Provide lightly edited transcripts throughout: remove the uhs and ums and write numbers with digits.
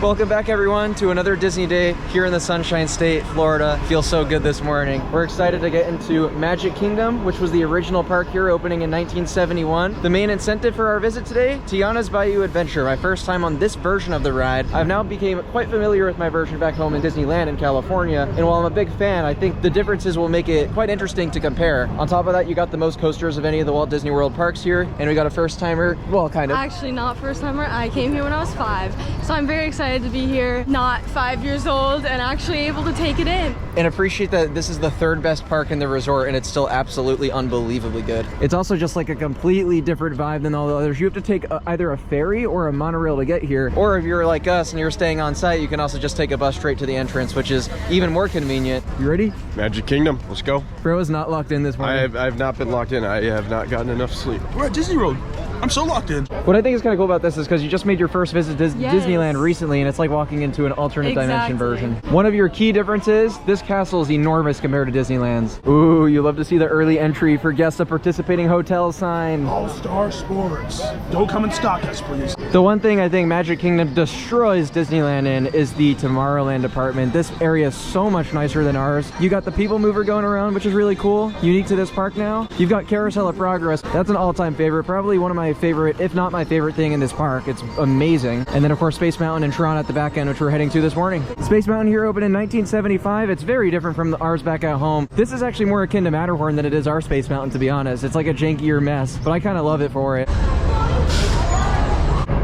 Welcome back everyone to another Disney day here in the Sunshine State, Florida. Feels so good this morning. We're excited to get into Magic Kingdom, which was the original park here opening in 1971. The main incentive for our visit today, Tiana's Bayou Adventure, my first time on this version of the ride. I've now become quite familiar with my version back home in Disneyland in California, and while I'm a big fan, I think the differences will make it quite interesting to compare. On top of that, you got the most coasters of any of the Walt Disney World parks here, and we got a first timer, well, kind of. Actually not first timer, I came here when I was 5, so I'm very excited to be here, not 5 years old, and actually able to take it in. And appreciate that this is the third best park in the resort, and it's still absolutely unbelievably good. It's also just like a completely different vibe than all the others. You have to take either a ferry or a monorail to get here, or if you're like us and you're staying on site, you can also just take a bus straight to the entrance, which is even more convenient. You ready? Magic Kingdom, let's go. Bro is not locked in this morning. I have not been locked in. I have not gotten enough sleep. We're at Disney World. I'm so locked in. What I think is kind of cool about this is because you just made your first visit to Yes. Disneyland recently, and it's like walking into an alternate dimension version. One of your key differences, this castle is enormous compared to Disneyland's. Ooh, you love to see the early entry for guests of participating hotels sign. All-Star Sports. Don't come and stalk us, please. The one thing I think Magic Kingdom destroys Disneyland in is the Tomorrowland department. This area is so much nicer than ours. You got the people mover going around, which is really cool, unique to this park now. You've got Carousel of Progress. That's an all-time favorite, probably one of my favorite, if not my favorite thing in this park. It's amazing. And then of course Space Mountain and Tron at the back end, which we're heading to this morning. Space Mountain here opened in 1975. It's very different from ours back at home. This is actually more akin to Matterhorn than it is our Space Mountain, to be honest. It's like a jankier mess, but I kind of love it for it.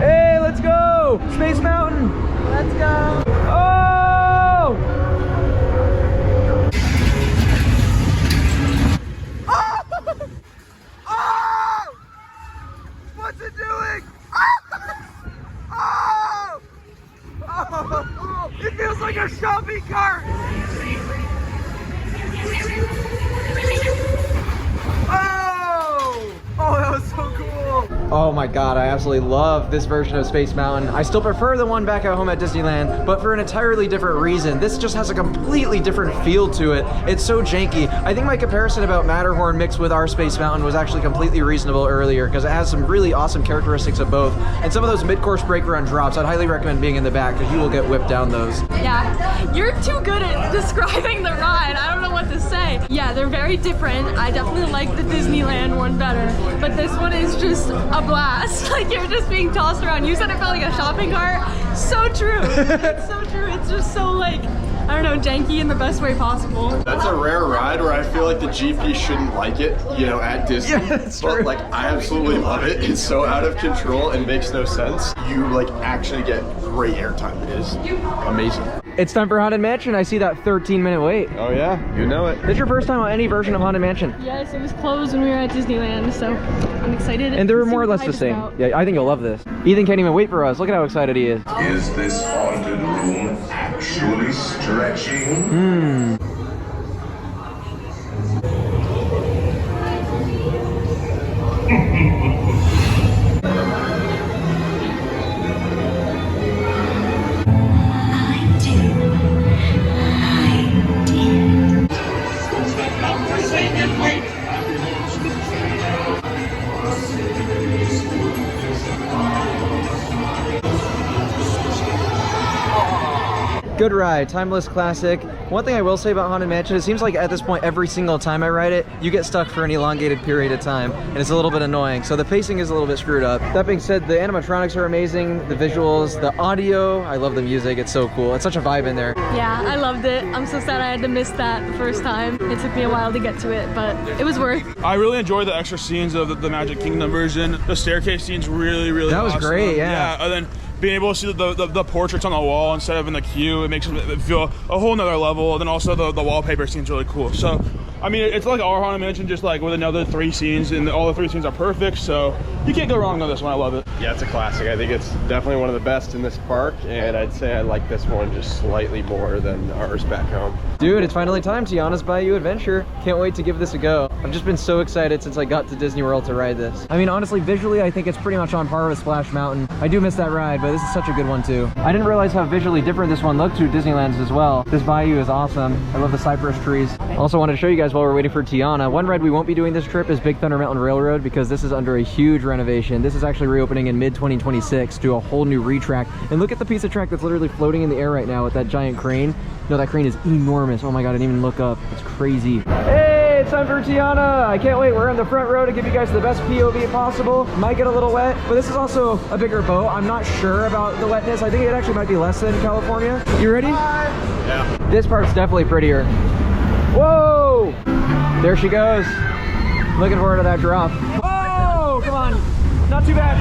Hey, let's go! Space Mountain! Let's go! Oh! Oh! Oh! What's it doing? Oh! Oh! It feels like a shopping cart! Oh! Oh, that was so cool! Oh my god, I absolutely love this version of Space Mountain. I still prefer the one back at home at Disneyland, but for an entirely different reason. This just has a completely different feel to it. It's so janky. I think my comparison about Matterhorn mixed with our Space Mountain was actually completely reasonable earlier, because it has some really awesome characteristics of both. And some of those mid-course brake run drops, I'd highly recommend being in the back, because you will get whipped down those. Yeah, you're too good at describing the ride. I don't know what to say. Yeah, they're very different. I definitely like the Disneyland one better, but this one is just a blast. Like, you're just being tossed around. You said it felt like a shopping cart. So true. It's so true. It's just so, like, I don't know, janky in the best way possible. That's a rare ride where I feel like the GP shouldn't like it, you know, at Disney. Yeah, that's true. But like, I absolutely love it. It's so out of control and makes no sense. You like actually get great airtime. It is amazing. It's time for Haunted Mansion. I see that 13-minute wait. Oh yeah, you know it. This is your first time on any version of Haunted Mansion? Yes, it was closed when we were at Disneyland, so I'm excited. And they were more or less the same. Yeah, I think you'll love this. Ethan can't even wait for us. Look at how excited he is. Is this haunted room actually stretching? Good ride, timeless classic. One thing I will say about Haunted Mansion, it seems like at this point every single time I ride it, you get stuck for an elongated period of time, and it's a little bit annoying. So the pacing is a little bit screwed up. That being said, the animatronics are amazing, the visuals, the audio, I love the music, it's so cool. It's such a vibe in there. Yeah, I loved it. I'm so sad I had to miss that the first time. It took me a while to get to it, but it was worth. I really enjoyed the extra scenes of the Magic Kingdom version. The staircase scene's really, really That was awesome. great, yeah. And then being able to see the portraits on the wall instead of in the queue, it makes it feel a whole nother level. And then also the wallpaper scene's really cool. So, I mean, it's like our Haunted Mansion, just like with another 3 scenes, and all the 3 scenes are perfect. So you can't go wrong on this one. I love it. Yeah, it's a classic. I think it's definitely one of the best in this park, and I'd say I like this one just slightly more than ours back home. Dude, it's finally time, Tiana's Bayou Adventure. Can't wait to give this a go. I've just been so excited since I got to Disney World to ride this. I mean, honestly, visually, I think it's pretty much on par with Splash Mountain. I do miss that ride, but this is such a good one too. I didn't realize how visually different this one looked to Disneyland's as well. This Bayou is awesome. I love the cypress trees. Also wanted to show you guys while we're waiting for Tiana. One ride we won't be doing this trip is Big Thunder Mountain Railroad, because this is under a huge renovation renovation. This is actually reopening in mid-2026 to a whole new retrack. And look at the piece of track that's literally floating in the air right now with that giant crane. No, that crane is enormous. Oh my God, I didn't even look up. It's crazy. Hey, it's time for Tiana. I can't wait. We're in the front row to give you guys the best POV possible. Might get a little wet, but this is also a bigger boat. I'm not sure about the wetness. I think it actually might be less than California. You ready? Yeah. This part's definitely prettier. Whoa! There she goes. Looking forward to that drop. Oh, come on. Not too bad.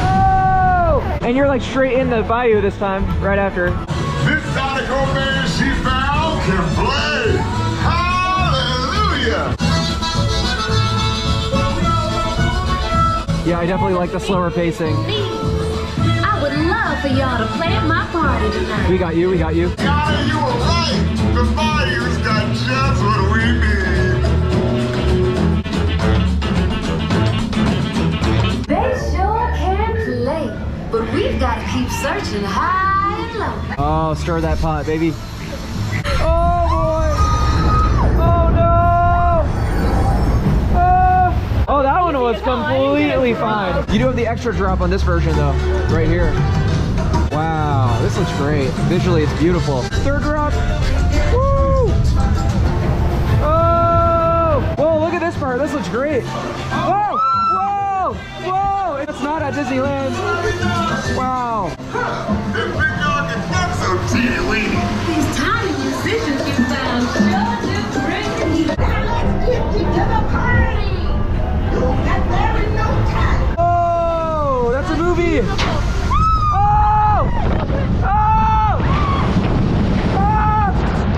Oh! And you're like straight in the bayou this time, right after. This Nautical man she found can play. Hallelujah! Yeah, I definitely like the slower pacing. I would love for y'all to play at my party tonight. We got you, we got you. Tiana, you were right. The Bayou's got just what we need. They sure can play, but we've got to keep searching high and low. Oh, stir that pot, baby. Oh boy! Oh no! Oh, that one was completely fine. You do have the extra drop on this version though, right here. Wow, this looks great. Visually, it's beautiful. Third drop. Woo! Oh! Whoa, look at this part. This looks great. Whoa! Whoa! Whoa! It's not at Disneyland. Wow. This big dog is not so teeny-weeny. These tiny musicians you found sure do bring the heat. Now let's get you to the party. You'll get there in no time. Oh, that's a movie. Oh! Oh! Ah!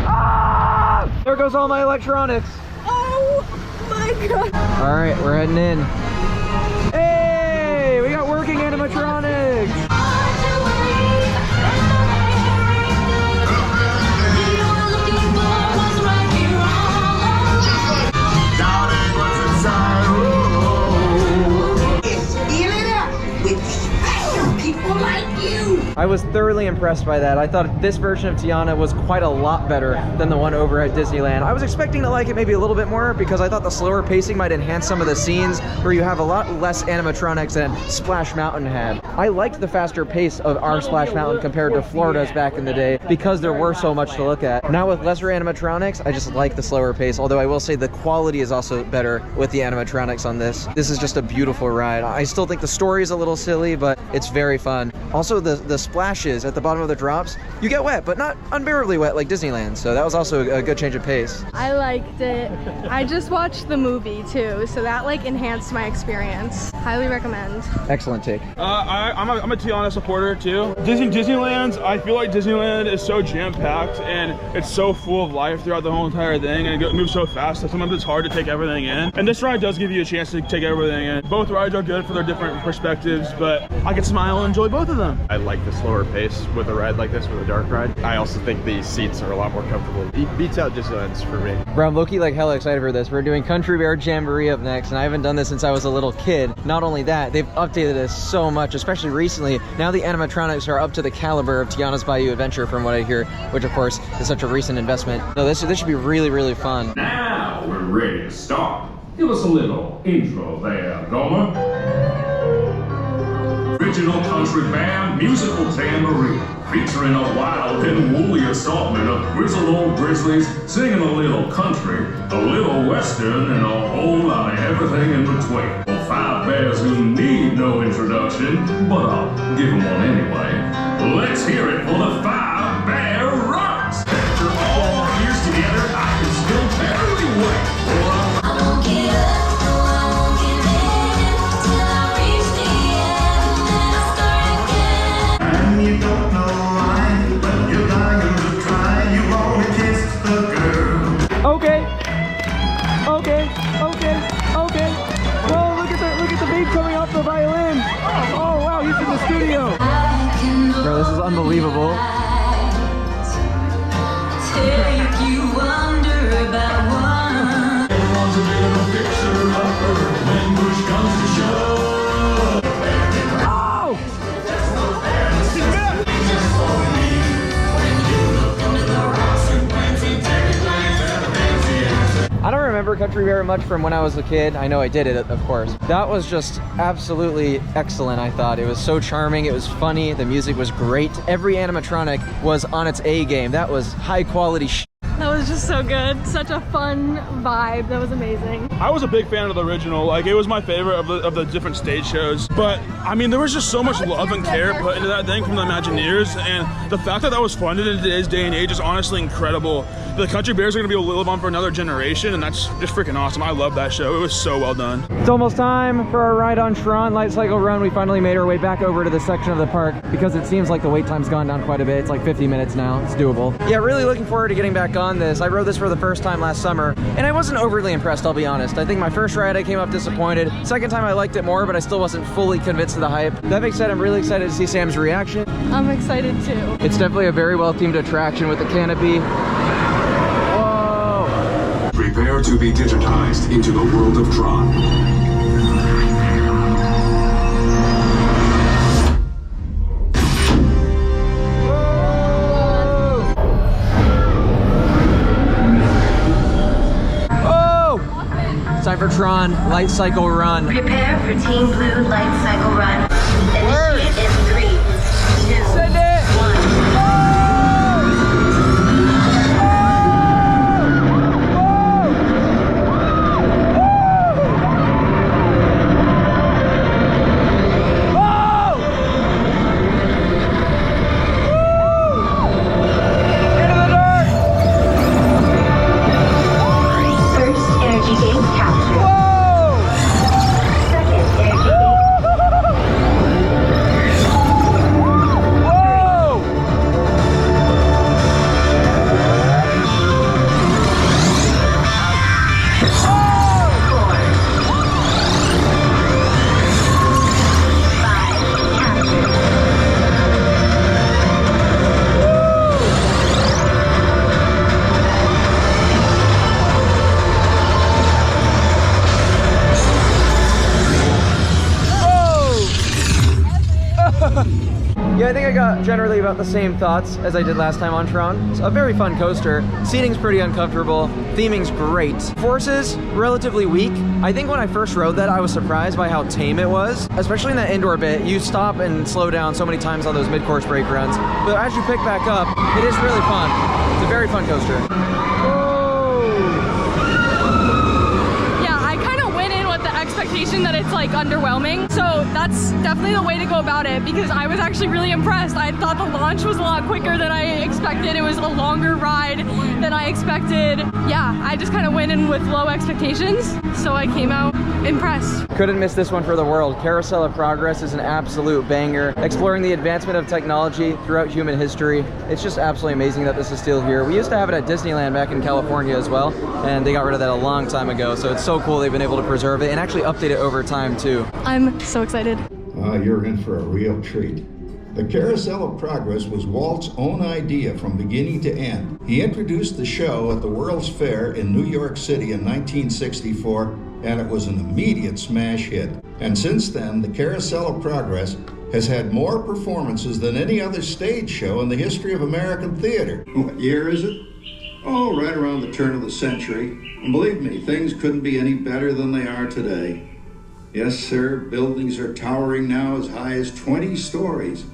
Ah! There goes all my electronics. Oh my God. All right, we're heading in. Hey, we got working animatronics. Doubting what's inside. Fill it up with special people like you. I was thoroughly impressed by that. I thought this version of Tiana was quite a lot better than the one over at Disneyland. I was expecting to like it maybe a little bit more because I thought the slower pacing might enhance some of the scenes where you have a lot less animatronics than Splash Mountain had. I liked the faster pace of our Splash Mountain compared to Florida's back in the day because there were so much to look at. Now with lesser animatronics, I just like the slower pace, although I will say the quality is also better with the animatronics on this. This is just a beautiful ride. I still think the story is a little silly, but it's very fun. Also, the splashes at the bottom of the drops, you get wet, but not unbearably wet like Disneyland, so that was also a good change of pace. I liked it. I just watched the movie too, so that like enhanced my experience. Highly recommend. Excellent take. I'm a Tiana supporter too. Disneyland's, I feel like Disneyland is so jam-packed and it's so full of life throughout the whole entire thing, and it moves so fast that sometimes it's hard to take everything in. And this ride does give you a chance to take everything in. Both rides are good for their different perspectives, but I can smile and enjoy both of them. I like the slower pace with a ride like this, with a dark ride. I also think the seats are a lot more comfortable. It beats out Disneyland's for me. Bro, I'm low-key like hella excited for this. We're doing Country Bear Jamboree up next, and I haven't done this since I was a little kid. Not only that, they've updated this so much, especially recently. Now the animatronics are up to the caliber of Tiana's Bayou Adventure from what I hear, which of course is such a recent investment. No, this should be really, really fun. Now we're ready to start. Give us a little intro there, Gomer. Original country band, musical Jamboree, featuring a wild and woolly assortment of grizzled old grizzlies singing a little country, a little western, and a whole lot of everything in between. For five bears who need no introduction, but I'll give them one anyway. Let's hear it for the 5 Bear Rocks. After all our years together, I can still barely wait. I won't give up, no, I won't give in till I reach the end and I start again. And you don't know why, but you're dying to try. You wanna kiss the girl. Okay. Okay. Okay. Okay. Whoa, look at the beat coming off the violin. Oh wow, he's in the studio. Bro, this is unbelievable. Take you under about one. Everyone's a bit of a fixer-upper when push comes to shove. Oh! I don't remember remember Country very much from when I was a kid. I know I did it, of course. That was just absolutely excellent, I thought. It was so charming, it was funny, the music was great. Every animatronic was on its A game. That was high quality shit. That was just so good. Such a fun vibe. That was amazing. I was a big fan of the original. Like, it was my favorite of the different stage shows. But I mean, there was just so much love and care put into that thing from the Imagineers, and the fact that that was funded in today's day and age is honestly incredible. The Country Bears are going to be able to live on for another generation, and that's just freaking awesome. I love that show. It was so well done. It's almost time for our ride on Tron Lightcycle Run. We finally made our way back over to this section of the park because it seems like the wait time's gone down quite a bit. It's like 50 minutes now. It's doable. Yeah, really looking forward to getting back on this. I rode this for the first time last summer, and I wasn't overly impressed, I'll be honest. I think my first ride I came up disappointed. Second time I liked it more, but I still wasn't fully convinced of the hype. That being said, I'm really excited to see Sam's reaction. I'm excited too. It's definitely a very well-themed attraction with the canopy. Whoa! Prepare to be digitized into the world of Tron. Time for Tron Lightcycle Run. Prepare for Team Blue Lightcycle Run. Initiate in 3, 2, 1. Yeah, I think I got generally about the same thoughts as I did last time on Tron. It's a very fun coaster. Seating's pretty uncomfortable. Theming's great. Forces, relatively weak. I think when I first rode that, I was surprised by how tame it was. Especially in that indoor bit, you stop and slow down so many times on those mid-course brake runs. But as you pick back up, it is really fun. It's a very fun coaster. Expectation that it's like underwhelming, so that's definitely the way to go about it, because I was actually really impressed. I thought the launch was a lot quicker than I expected. It was a longer ride than I expected. Yeah, I just kind of went in with low expectations, so I came out impressed. Couldn't miss this one for the world. Carousel of Progress is an absolute banger, exploring the advancement of technology throughout human history. It's just absolutely amazing that this is still here. We used to have it at Disneyland back in California as well, and they got rid of that a long time ago, so it's so cool they've been able to preserve it and actually update it over time too. I'm so excited. You're in for a real treat. The Carousel of Progress was Walt's own idea from beginning to end. He introduced the show at the World's Fair in New York City in 1964, and it was an immediate smash hit. And since then, the Carousel of Progress has had more performances than any other stage show in the history of American theater. What year is it? Oh, right around the turn of the century. And believe me, things couldn't be any better than they are today. Yes, sir, buildings are towering now as high as 20 stories,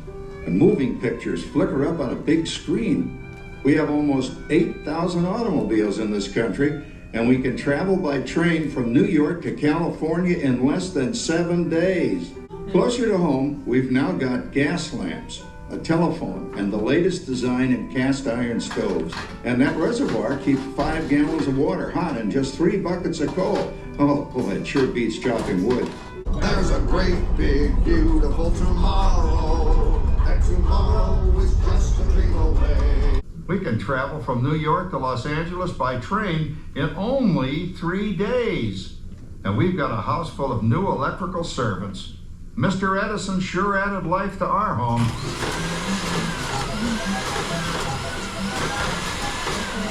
and moving pictures flicker up on a big screen. We have almost 8,000 automobiles in this country, and we can travel by train from New York to California in less than 7 days. Closer to home, we've now got gas lamps, a telephone, and the latest design in cast iron stoves. And that reservoir keeps 5 gallons of water hot and just 3 buckets of coal. Oh, boy, it sure beats chopping wood. There's a great, big, beautiful tomorrow, and tomorrow is just a dream away. We can travel from New York to Los Angeles by train in only 3 days. And we've got a house full of new electrical servants. Mr. Edison sure added life to our home.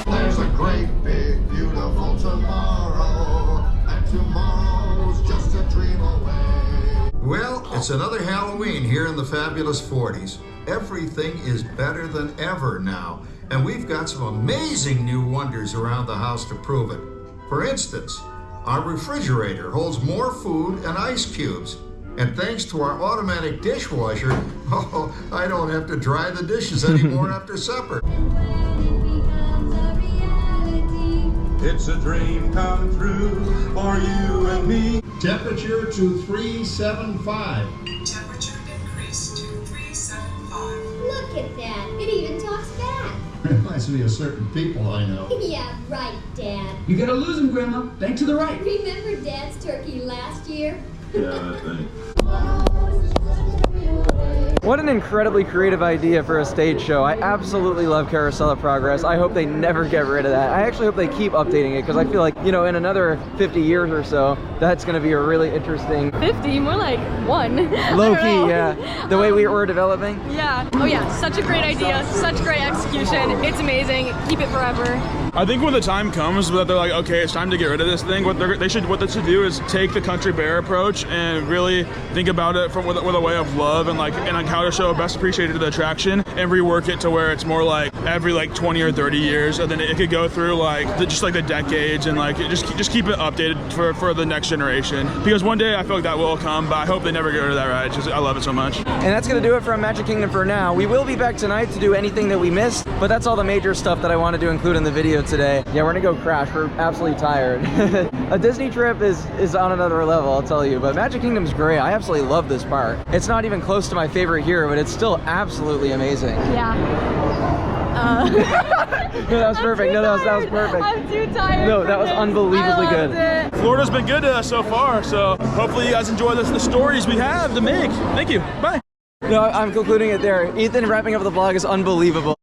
There's a great, big, beautiful tomorrow, and tomorrow's just a dream away. Well, it's another Halloween here in the fabulous 40s. Everything is better than ever now, and we've got some amazing new wonders around the house to prove it. For instance, our refrigerator holds more food and ice cubes. And thanks to our automatic dishwasher, oh, I don't have to dry the dishes anymore after supper. It's a dream come true for you and me. Temperature to 375. Temperature increased to 375. Look at that. It even talks back. Reminds me of certain people I know. Yeah, right, Dad. You gotta lose them, Grandma. Bank to the right. Remember Dad's turkey last year? Yeah, I think. What an incredibly creative idea for a stage show. I absolutely love Carousel of Progress. I hope they never get rid of that. I actually hope they keep updating it because I feel like, you know, in another 50 years or so, that's going to be a really interesting... 50, more like 1. Low-key, yeah. The way we were developing. Yeah. Oh yeah, such a great idea, such great execution. It's amazing. Keep it forever. I think when the time comes that they're like, okay, it's time to get rid of this thing, what they should do is take the country bear approach and really think about it with a way of love and how to show best appreciated the attraction and rework it to where it's more like every 20 or 30 years, and then it could go through the decades and just keep it updated for the next generation. Because one day I feel like that will come, but I hope they never get rid of that ride. I love it so much. And that's going to do it from Magic Kingdom for now. We will be back tonight to do anything that we missed, but that's all the major stuff that I wanted to include in the video today. Yeah, we're gonna go crash. We're absolutely tired. A Disney trip is on another level, I'll tell you, but Magic Kingdom's great. I absolutely love this park. It's not even close to my favorite here, but it's still absolutely amazing. Yeah. No, that was perfect. No, that was perfect. I'm too tired. No, that was unbelievably good. It. Florida's been good to us so far, so hopefully you guys enjoy the stories we have to make. Thank you. Bye. No, I'm concluding it there. Ethan wrapping up the vlog is unbelievable.